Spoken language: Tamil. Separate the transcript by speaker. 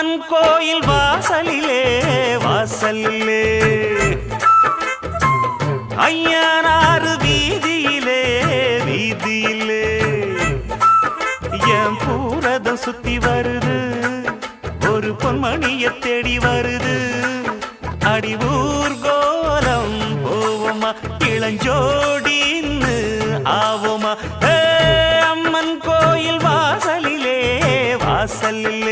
Speaker 1: அம்மன் கோயில் வாசலிலே வாசலிலே ஐயனாறு வீதியிலே வீதியிலே என் பூரதம் சுத்தி வருது ஒரு பொன்மணிய தேடி வருது அடி ஊர்கோலம் போவோமா இளஞ்சோடின்னு ஆவோமா அம்மன் கோயில் வாசலிலே வாசலிலே